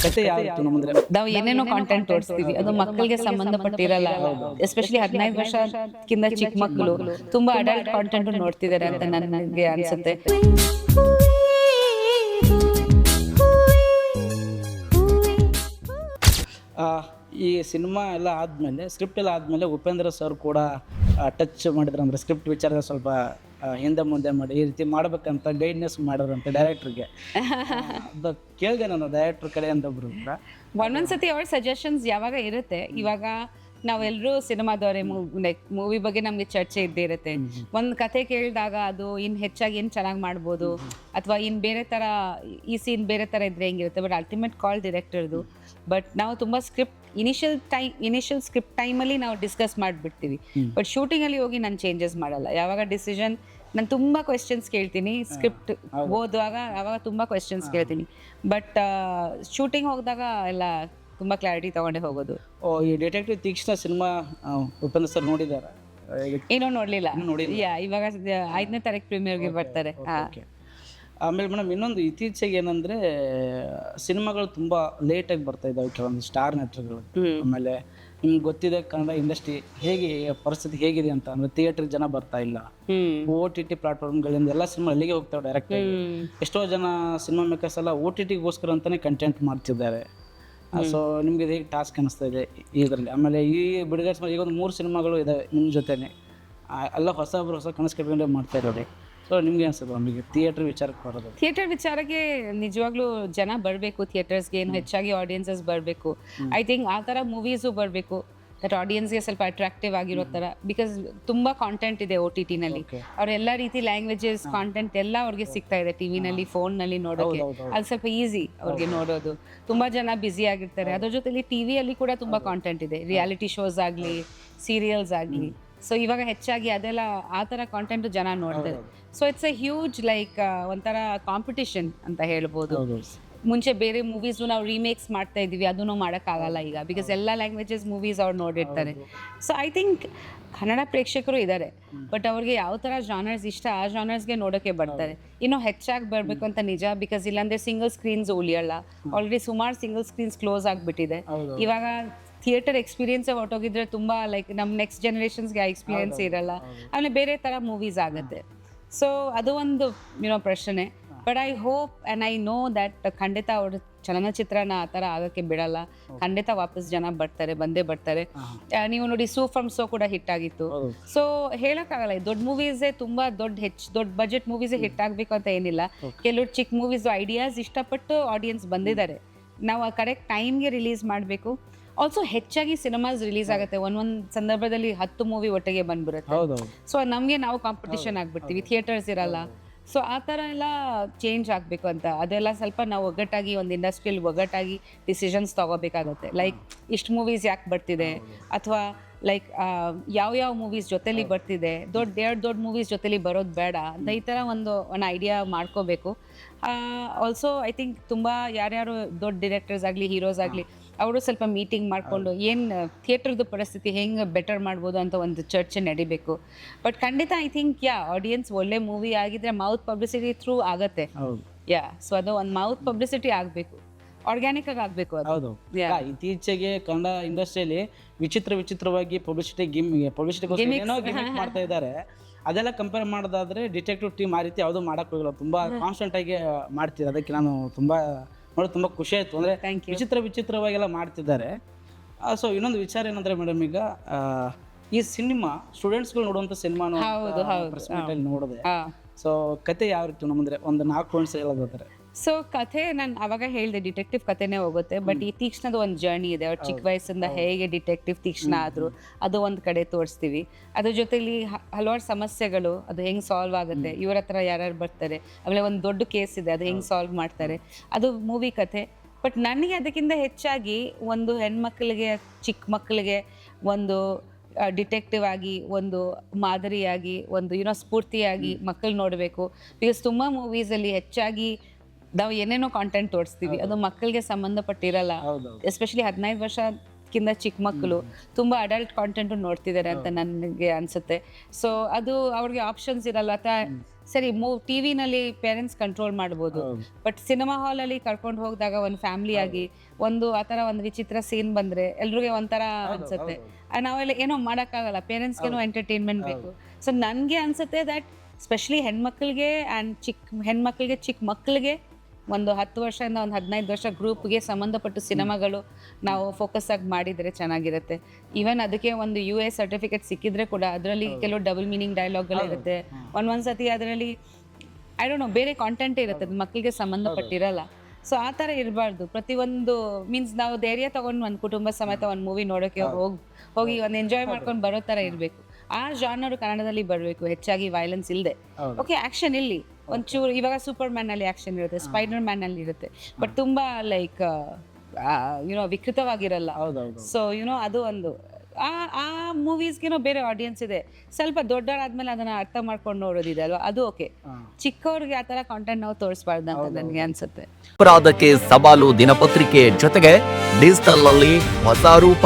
ಕತೆ ಯಾವ ರೀತಿ ಮುಂದೆ ನಾವು ಏನೇನೋ ಕಾಂಟೆಂಟ್ ತೋರಿಸ್ತೀವಿ ಅದು ಮಕ್ಕಳಿಗೆ ಸಂಬಂಧಪಟ್ಟಿರಲ್ಲ. ಎಸ್ಪೆಷಲಿ 15 ವರ್ಷಕ್ಕಿಂತ ಚಿಕ್ಕ ಮಕ್ಕಳು ತುಂಬಾ ಅಡಲ್ಟ್ ಕಾಂಟೆಂಟ್ ನೋಡ್ತಿದ್ದಾರೆ ಅಂತ ನನಗೆ ಅನ್ಸುತ್ತೆ. ಈ ಸಿನಿಮಾ ಎಲ್ಲ ಆದಮೇಲೆ ಸ್ಕ್ರಿಪ್ಟ್ ಎಲ್ಲ ಆದಮೇಲೆ ಉಪೇಂದ್ರ ಸರ್ ಕೂಡ ಟಚ್ ಮಾಡಿದ್ರು, ಅಂದರೆ ಸ್ಕ್ರಿಪ್ಟ್ ವಿಚಾರದ ಸ್ವಲ್ಪ ಹಿಂದೆ ಮುಂದೆ ಮಾಡಿ ಈ ರೀತಿ ಮಾಡ್ಬೇಕಂತ ಗೈಡ್ನೆಸ್ ಮಾಡೋರಂತೆ ಡೈರೆಕ್ಟ್ರಿಗೆ. ಅದು ಕೇಳಿದೆ ನಾನು ಡೈರೆಕ್ಟ್ರ್ ಕಡೆಯಿಂದ ಒಬ್ರು ಒಂದೊಂದ್ಸತಿ ಅವ್ರ ಸಜೆಷನ್ಸ್ ಯಾವಾಗ ಇರುತ್ತೆ. ಇವಾಗ ನಾವೆಲ್ಲರೂ ಸಿನಿಮಾದವರೇ, ಲೈಕ್ ಮೂವಿ ಬಗ್ಗೆ ನಮಗೆ ಚರ್ಚೆ ಇದ್ದೇ ಇರುತ್ತೆ. ಒಂದು ಕತೆ ಕೇಳಿದಾಗ ಅದು ಇನ್ನು ಹೆಚ್ಚಾಗಿ ಏನು ಚೆನ್ನಾಗಿ ಮಾಡ್ಬೋದು ಅಥವಾ ಇನ್ನು ಬೇರೆ ಥರ ಈ ಸೀನ್ ಬೇರೆ ಥರ ಇದ್ರೆ ಹೆಂಗಿರುತ್ತೆ. ಬಟ್ ಅಲ್ಟಿಮೇಟ್ ಕಾಲ್ ಡೈರೆಕ್ಟರ್ದು. ಬಟ್ ನಾವು ತುಂಬ ಇನಿಷಿಯಲ್ ಸ್ಕ್ರಿಪ್ಟ್ ಟೈಮಲ್ಲಿ ನಾವು ಡಿಸ್ಕಸ್ ಮಾಡಿಬಿಡ್ತೀವಿ. ಬಟ್ ಶೂಟಿಂಗಲ್ಲಿ ಹೋಗಿ ನಾನು ಚೇಂಜಸ್ ಮಾಡಲ್ಲ. ಯಾವಾಗ ಡಿಸಿಷನ್ ನಾನು ತುಂಬ ಕ್ವೆಶ್ಚನ್ಸ್ ಕೇಳ್ತೀನಿ, ಸ್ಕ್ರಿಪ್ಟ್ ಓದುವಾಗ ಆವಾಗ ತುಂಬ ಕ್ವೆಶ್ಚನ್ಸ್ ಕೇಳ್ತೀನಿ. ಬಟ್ ಶೂಟಿಂಗ್ ಹೋಗಿದಾಗ ಎಲ್ಲ ತುಂಬ ಕ್ಲಾರಿಟಿ ತೊಗೊಂಡೇ ಹೋಗೋದು. ಈ ಡಿಟೆಕ್ಟಿವ್ ತೀಕ್ಷ್ಣ ಸಿನಿಮಾ ಉಪೇಂದ್ರ ಸರ್ ನೋಡಿದಾರ? ಏನೋ ನೋಡಲಿಲ್ಲ. ಇವಾಗ 5ನೇ ತಾರೀಕು ಪ್ರೀಮಿಯರ್ಗೆ ಬರ್ತಾರೆ. ಆಮೇಲೆ ಮೇಡಮ್ ಇನ್ನೊಂದು ಇತ್ತೀಚೆಗೆ ಏನಂದರೆ ಸಿನಿಮಾಗಳು ತುಂಬ ಲೇಟಾಗಿ ಬರ್ತಾ ಇದ್ದಾವೆ ಕೆಲವೊಂದು ಸ್ಟಾರ್ ನಟರುಗಳು. ಆಮೇಲೆ ನಿಮ್ಗೆ ಗೊತ್ತಿದೆ ಕನ್ನಡ ಇಂಡಸ್ಟ್ರಿ ಹೇಗೆ ಪರಿಸ್ಥಿತಿ ಹೇಗಿದೆ ಅಂತ. ಅಂದರೆ ಥಿಯೇಟರ್ ಜನ ಬರ್ತಾ ಇಲ್ಲ, OTT ಪ್ಲಾಟ್ಫಾರ್ಮ್ಗಳಿಂದ ಎಲ್ಲ ಸಿನಿಮಾ ಅಲ್ಲಿಗೆ ಹೋಗ್ತಾವೆ ಡೈರೆಕ್ಟ್. ಎಷ್ಟೋ ಜನ ಸಿನಿಮಾ ಮೇಕರ್ಸ್ ಎಲ್ಲ OTTಗೋಸ್ಕರ ಅಂತಲೇ ಕಂಟೆಂಟ್ ಮಾಡ್ತಿದ್ದಾರೆ. ಸೊ ನಿಮ್ಗೆ ಇದು ಹೇಗೆ ಟಾಸ್ಕ್ ಅನ್ನಿಸ್ತಾ ಇದೆ ಇದರಲ್ಲಿ? ಆಮೇಲೆ ಈ ಬಿಡುಗಡೆ ಈಗ ಒಂದು 3 ಸಿನಿಮಾಗಳು ಇದ್ದಾವೆ ನಿಮ್ಮ ಜೊತೆನೆ, ಎಲ್ಲ ಹೊಸ ಕನಸು ಕಟ್ಕೊಂಡೇ ಮಾಡ್ತಾ ಇರೋದು. ಸೊ ನಿಮ್ಗೆ ಅನ್ಸುತ್ತೆ ನಮಗೆ ಥಿಯೇಟರ್ ವಿಚಾರಕ್ಕೆ ಬರೋದು? ಥಿಯೇಟರ್ ವಿಚಾರಕ್ಕೆ ನಿಜವಾಗ್ಲೂ ಜನ ಬರಬೇಕು ಥಿಯೇಟರ್ಸ್ಗೆ, ಏನು ಹೆಚ್ಚಾಗಿ ಆಡಿಯನ್ಸಸ್ ಬರಬೇಕು. ಐ ಥಿಂಕ್ ಆ ಥರ ಮೂವೀಸು ಬರಬೇಕು ದಟ್ ಆಡಿಯನ್ಸ್ಗೆ ಸ್ವಲ್ಪ ಅಟ್ರಾಕ್ಟಿವ್ ಆಗಿರೋ ಥರ. ಬಿಕಾಸ್ ತುಂಬ ಕಾಂಟೆಂಟ್ ಇದೆ OTTನಲ್ಲಿ. ಅವರೆಲ್ಲ ರೀತಿ ಲ್ಯಾಂಗ್ವೇಜಸ್ ಕಾಂಟೆಂಟ್ ಎಲ್ಲ ಅವ್ರಿಗೆ ಸಿಗ್ತಾ ಇದೆ ಟಿವಿನಲ್ಲಿ, ಫೋನ್ನಲ್ಲಿ ನೋಡೋಕ್ಕೆ. ಅದು ಸ್ವಲ್ಪ ಈಸಿ ಅವ್ರಿಗೆ ನೋಡೋದು. ತುಂಬ ಜನ ಬ್ಯುಸಿ ಆಗಿರ್ತಾರೆ. ಅದ್ರ ಜೊತೆಲಿ ಟಿವಿಯಲ್ಲಿ ಕೂಡ ತುಂಬ ಕಾಂಟೆಂಟ್ ಇದೆ, ರಿಯಾಲಿಟಿ ಶೋಸ್ ಆಗಲಿ, ಸೀರಿಯಲ್ಸ್ ಆಗಲಿ. ಸೊ ಇವಾಗ ಹೆಚ್ಚಾಗಿ ಅದೆಲ್ಲ ಆ ಥರ ಕಾಂಟೆಂಟು ಜನ ನೋಡ್ತಾರೆ. So it's A huge like ಒಂಥರ ಕಾಂಪಿಟಿಷನ್ ಅಂತ ಹೇಳ್ಬೋದು. ಮುಂಚೆ ಬೇರೆ ಮೂವೀಸು ನಾವು ರೀಮೇಕ್ಸ್ ಮಾಡ್ತಾ ಇದ್ದೀವಿ, ಅದನ್ನು ಮಾಡೋಕ್ಕಾಗಲ್ಲ ಈಗ. ಬಿಕಾಸ್ ಎಲ್ಲ ಲ್ಯಾಂಗ್ವೇಜಸ್ ಮೂವೀಸ್ ಅವ್ರು ನೋಡಿರ್ತಾರೆ. ಸೊ ಐ ಥಿಂಕ್ ಕನ್ನಡ ಪ್ರೇಕ್ಷಕರು ಇದ್ದಾರೆ, ಬಟ್ ಅವ್ರಿಗೆ ಯಾವ ಥರ ಜಾನರ್ಸ್ ಇಷ್ಟ ಆ ಜಾನರ್ಸ್ಗೆ ನೋಡೋಕ್ಕೆ ಬರ್ತಾರೆ. ಇನ್ನೂ ಹೆಚ್ಚಾಗಿ ಬರಬೇಕು ಅಂತ ನಿಜ. ಬಿಕಾಸ್ ಇಲ್ಲಾಂದರೆ ಸಿಂಗಲ್ ಸ್ಕ್ರೀನ್ಸ್ ಉಳಿಯಲ್ಲ. ಆಲ್ರೆಡಿ ಸುಮಾರು ಸಿಂಗಲ್ ಸ್ಕ್ರೀನ್ಸ್ ಕ್ಲೋಸ್ ಆಗಿಬಿಟ್ಟಿದೆ. ಇವಾಗ ಥಿಯೇಟರ್ ಎಕ್ಸ್ಪೀರಿಯನ್ಸೇ ಹೊರಟೋಗಿದ್ರೆ ತುಂಬ ಲೈಕ್ ನಮ್ಮ ನೆಕ್ಸ್ಟ್ ಜನರೇಷನ್ಸ್ಗೆ ಆ ಎಕ್ಸ್ಪೀರಿಯನ್ಸ್ ಇರಲ್ಲ. ಆಮೇಲೆ ಬೇರೆ ಥರ ಮೂವೀಸ್ ಆಗುತ್ತೆ. ಸೊ ಅದು ಒಂದು ಪ್ರಶ್ನೆ. But I hope and I know that ಖಂಡಿತ ಅವ್ರ ಚಲನಚಿತ್ರನ ಆ ಥರ ಆಗೋಕ್ಕೆ ಬಿಡಲ್ಲ. ಖಂಡಿತ ವಾಪಸ್ ಜನ ಬಂದೇ ಬರ್ತಾರೆ. ನೀವು ನೋಡಿ ಫ್ರಮ್ ಸೋ ಕೂಡ ಹಿಟ್ ಆಗಿತ್ತು. ಸೊ ಹೇಳೋಕ್ಕಾಗಲ್ಲ, ದೊಡ್ಡ ಮೂವೀಸೇ ತುಂಬ ದೊಡ್ಡ ಬಜೆಟ್ ಮೂವೀಸೇ ಹಿಟ್ ಆಗಬೇಕು ಅಂತ ಏನಿಲ್ಲ. ಕೆಲವ್ರು ಚಿಕ್ಕ ಮೂವೀಸು ಐಡಿಯಾಸ್ ಇಷ್ಟಪಟ್ಟು ಆಡಿಯನ್ಸ್ ಬಂದಿದ್ದಾರೆ. ನಾವು ಆ ಕರೆಕ್ಟ್ ಟೈಮ್ಗೆ ರಿಲೀಸ್ ಮಾಡಬೇಕು. ಆಲ್ಸೋ ಹೆಚ್ಚಾಗಿ ಸಿನಿಮಾಸ್ ರಿಲೀಸ್ ಆಗುತ್ತೆ, ಒಂದೊಂದು ಸಂದರ್ಭದಲ್ಲಿ 10 ಮೂವಿ ಒಟ್ಟಿಗೆ ಬಂದ್ಬಿಡುತ್ತೆ. ಸೊ ನಮಗೆ ನಾವು ಕಾಂಪಿಟಿಷನ್ ಆಗ್ಬಿಡ್ತೀವಿ, ಥಿಯೇಟರ್ಸ್ ಇರಲ್ಲ. ಸೊ ಆ ಥರ ಎಲ್ಲ ಚೇಂಜ್ ಆಗಬೇಕು ಅಂತ, ಅದೆಲ್ಲ ಸ್ವಲ್ಪ ನಾವು ಒಗ್ಗಟ್ಟಾಗಿ ಒಂದು ಇಂಡಸ್ಟ್ರಿಯಲ್ಲಿ ಒಗ್ಗಟ್ಟಾಗಿ ಡಿಸಿಷನ್ಸ್ ತೊಗೋಬೇಕಾಗತ್ತೆ. ಲೈಕ್ ಇಷ್ಟು ಮೂವೀಸ್ ಯಾಕೆ ಬರ್ತಿದೆ, ಅಥವಾ ಲೈಕ್ ಯಾವ ಮೂವೀಸ್ ಜೊತೆಲಿ ಬರ್ತಿದೆ, ದೊಡ್ಡ ಮೂವೀಸ್ ಜೊತೆಲಿ ಬರೋದು ಬೇಡ ಅಂತ ಈ ಥರ ಒಂದು ಐಡಿಯಾ ಮಾಡ್ಕೋಬೇಕು. ಆಲ್ಸೋ ಐ ಥಿಂಕ್ ತುಂಬ ಯಾರ್ಯಾರು ದೊಡ್ಡ ಡೈರೆಕ್ಟರ್ಸ್ ಆಗಲಿ, ಹೀರೋಸ್ ಆಗಲಿ, ಅವರು ಸ್ವಲ್ಪ ಮೀಟಿಂಗ್ ಮಾಡಿಕೊಂಡು ಏನು ಥಿಯೇಟರ್ದು ಪರಿಸ್ಥಿತಿ ಹೆಂಗೆ ಬೆಟರ್ ಮಾಡ್ಬೋದು ಅಂತ ಒಂದು ಚರ್ಚೆ ನಡಿಬೇಕು. ಬಟ್ ಖಂಡಿತ ಐ ಥಿಂಕ್ ಆಡಿಯನ್ಸ್ ಒಳ್ಳೆ ಮೂವಿ ಆಗಿದ್ರೆ ಮೌತ್ ಪಬ್ಲಿಸಿಟಿ ಥ್ರೂ ಆಗತ್ತೆ. ಸೊ ಅದು ಒಂದು ಮೌತ್ ಪಬ್ಲಿಸಿಟಿ ಆಗಬೇಕು, ಆರ್ಗ್ಯಾನಿಕ್ ಆಗಿ ಆಗಬೇಕು. ಹೌದು. ಇತ್ತೀಚೆಗೆ ಕನ್ನಡ ಇಂಡಸ್ಟ್ರಿಯಲ್ಲಿ ವಿಚಿತ್ರವಾಗಿ ಪಬ್ಲಿಸಿಟಿ ಮಾಡ್ತಾ ಇದ್ದಾರೆ. ಅದೆಲ್ಲ ಕಂಪೇರ್ ಮಾಡೋದಾದ್ರೆ ಡಿಟೆಕ್ಟಿವ್ ಟೀಮ್ ಆ ರೀತಿ ಯಾವುದೂ ಮಾಡಕ್ ಹೋಗಿಲ್ಲ, ತುಂಬಾ ಕಾನ್ಸ್ಟೆಂಟ್ ಆಗಿ ಮಾಡ್ತಿದ್ದಾರೆ. ಅದಕ್ಕೆ ನಾನು ತುಂಬಾ ಖುಷಿ ಆಯ್ತು. ಅಂದ್ರೆ ವಿಚಿತ್ರವಾಗೆಲ್ಲ ಮಾಡ್ತಿದ್ದಾರೆ. ಸೊ ಇನ್ನೊಂದು ವಿಚಾರ ಏನಂದ್ರೆ ಮೇಡಮ್, ಈಗ ಈ ಸಿನಿಮಾ ಸ್ಟೂಡೆಂಟ್ಸ್ಗಳು ನೋಡುವಂತ ಸಿನಿಮಾ ನೋಡಿದೆ. ಸೊ ಕತೆ ಯಾವ ರೀತಿ ನಮ್ಮಂದ್ರೆ ಒಂದು 4 ಪಾಯಿಂಟ್ಸ್ ಹೇಳೋದಾದ್ರೆ? ಸೊ ಕಥೆ ನಾನು ಅವಾಗ ಹೇಳಿದೆ, ಡಿಟೆಕ್ಟಿವ್ ಕಥೆನೇ ಹೋಗುತ್ತೆ. ಬಟ್ ಈ ತೀಕ್ಷ್ಣದ ಒಂದು ಜರ್ನಿ ಇದೆ. ಅವ್ರು ಚಿಕ್ಕ ವಯಸ್ಸಿಂದ ಹೇಗೆ ಡಿಟೆಕ್ಟಿವ್ ತೀಕ್ಷ್ಣ ಆದ್ರು ಅದು ಒಂದು ಕಡೆ ತೋರಿಸ್ತೀವಿ. ಅದ್ರ ಜೊತೆಲಿ ಹಲವಾರು ಸಮಸ್ಯೆಗಳು, ಅದು ಹೆಂಗೆ ಸಾಲ್ವ್ ಆಗುತ್ತೆ, ಇವ್ರ ಹತ್ರ ಯಾರ್ಯಾರು ಬರ್ತಾರೆ, ಆಮೇಲೆ ಒಂದು ದೊಡ್ಡ ಕೇಸ್ ಇದೆ, ಅದು ಹೆಂಗೆ ಸಾಲ್ವ್ ಮಾಡ್ತಾರೆ, ಅದು ಮೂವಿ ಕಥೆ. ಬಟ್ ನನಗೆ ಅದಕ್ಕಿಂತ ಹೆಚ್ಚಾಗಿ ಒಂದು ಹೆಣ್ಮಕ್ಳಿಗೆ, ಚಿಕ್ಕ ಮಕ್ಕಳಿಗೆ ಒಂದು ಡಿಟೆಕ್ಟಿವ್ ಆಗಿ, ಒಂದು ಮಾದರಿಯಾಗಿ, ಒಂದು ಸ್ಫೂರ್ತಿಯಾಗಿ ಮಕ್ಕಳು ನೋಡಬೇಕು. ಬಿಕಾಸ್ ತುಂಬ ಮೂವೀಸಲ್ಲಿ ಹೆಚ್ಚಾಗಿ ನಾವು ಏನೇನೋ ಕಾಂಟೆಂಟ್ ತೋರಿಸ್ತೀವಿ, ಅದು ಮಕ್ಕಳಿಗೆ ಸಂಬಂಧಪಟ್ಟಿರಲ್ಲ. ಎಸ್ಪೆಷಲಿ 15 ಕಿಂತ ಚಿಕ್ಕ ಮಕ್ಕಳು ತುಂಬ ಅಡಲ್ಟ್ ಕಾಂಟೆಂಟು ನೋಡ್ತಿದ್ದಾರೆ ಅಂತ ನನಗೆ ಅನಿಸುತ್ತೆ. ಸೊ ಅದು ಅವ್ರಿಗೆ ಆಪ್ಷನ್ಸ್ ಇರಲ್ಲ. ಸರಿ ಟಿ ವಿನಲ್ಲಿ ಪೇರೆಂಟ್ಸ್ ಕಂಟ್ರೋಲ್ ಮಾಡ್ಬೋದು, ಬಟ್ ಸಿನಿಮಾ ಹಾಲಲ್ಲಿ ಕರ್ಕೊಂಡು ಹೋಗಿದಾಗ ಒಂದು ಫ್ಯಾಮಿಲಿ ಆಗಿ ಆ ಥರ ಒಂದು ವಿಚಿತ್ರ ಸೀನ್ ಬಂದರೆ ಎಲ್ರಿಗೆ ಒಂಥರ ಅನಿಸುತ್ತೆ. ನಾವೆಲ್ಲ ಏನೋ ಮಾಡೋಕ್ಕಾಗಲ್ಲ, ಪೇರೆಂಟ್ಸ್ಗೇನೋ ಎಂಟರ್ಟೈನ್ಮೆಂಟ್ ಬೇಕು. ಸೊ ನನಗೆ ಅನಿಸುತ್ತೆ ದ್ಯಾಟ್ ಸ್ಪೆಷಲಿ ಹೆಣ್ಮಕ್ಳಿಗೆ ಆ್ಯಂಡ್ ಚಿಕ್ಕ ಮಕ್ಕಳಿಗೆ ಒಂದು 10 ವರ್ಷದಿಂದ ಒಂದು 15 ವರ್ಷ ಗ್ರೂಪ್ಗೆ ಸಂಬಂಧಪಟ್ಟ ಸಿನಿಮಾಗಳು ನಾವು ಫೋಕಸ್ ಆಗಿ ಮಾಡಿದರೆ ಚೆನ್ನಾಗಿರುತ್ತೆ. ಈವನ್ ಅದಕ್ಕೆ ಒಂದು UA ಸರ್ಟಿಫಿಕೇಟ್ ಸಿಕ್ಕಿದ್ರೆ ಕೂಡ ಅದರಲ್ಲಿ ಕೆಲವು ಡಬಲ್ ಮೀನಿಂಗ್ ಡೈಲಾಗ್ಗಳಿರುತ್ತೆ. ಒಂದೊಂದ್ಸತಿ ಅದರಲ್ಲಿ ಐ ಡೋಂಟ್ ನೋ ಬೇರೆ ಕಾಂಟೆಂಟ್ ಇರುತ್ತೆ, ಅದು ಮಕ್ಕಳಿಗೆ ಸಂಬಂಧಪಟ್ಟಿರಲ್ಲ. ಸೊ ಆ ಥರ ಇರಬಾರ್ದು. ಪ್ರತಿಯೊಂದು ಮೀನ್ಸ್ ನಾವು ಧೈರ್ಯ ತೊಗೊಂಡು ಒಂದು ಕುಟುಂಬ ಸಮೇತ ಒಂದು ಮೂವಿ ನೋಡೋಕ್ಕೆ ಹೋಗಿ ಒಂದು ಎಂಜಾಯ್ ಮಾಡ್ಕೊಂಡು ಬರೋ ಥರ ಇರಬೇಕು. ಆ ಜಾನರು ಕನ್ನಡದಲ್ಲಿ ಬರಬೇಕು, ಹೆಚ್ಚಾಗಿ ವೈಲೆನ್ಸ್ ಇಲ್ಲದೆ. ಓಕೆ, ಆ್ಯಕ್ಷನ್ ಇಲ್ಲಿ ಒಂಚೂರು, ಇವಾಗ ಸೂಪರ್ ಮ್ಯಾನಲ್ಲಿ ಆ್ಯಕ್ಷನ್ ಇರುತ್ತೆ, ಸ್ಪೈಡರ್ ಮ್ಯಾನಲ್ಲಿ ಇರುತ್ತೆ, ಬಟ್ ತುಂಬ ಲೈಕ್ ವಿಕೃತವಾಗಿರಲ್ಲ. ಸೊ ಅದು ಒಂದು ಆ ಮೂವೀಸ್ಗೇನೋ ಬೇರೆ ಆಡಿಯನ್ಸ್ ಇದೆ. ಸ್ವಲ್ಪ ದೊಡ್ಡವರಾದ್ಮೇಲೆ ಅದನ್ನ ಅರ್ಥ ಮಾಡ್ಕೊಂಡು ನೋಡೋದಿದೆ ಅಲ್ವಾ, ಅದು ಓಕೆ. ಚಿಕ್ಕವ್ರಿಗೆ ಆ ಥರ ಕಾಂಟೆಂಟ್ ನಾವು ತೋರಿಸ್ಬಾರ್ದು ಅಂತ ನನಗೆ ಅನ್ಸುತ್ತೆ. ಅಪರಾಧಕ್ಕೆ ಸವಾಲು ದಿನಪತ್ರಿಕೆ ಜೊತೆಗೆ ಡಿಜಿಟಲ್ ಅಲ್ಲಿ ಹೊಸ ರೂಪ.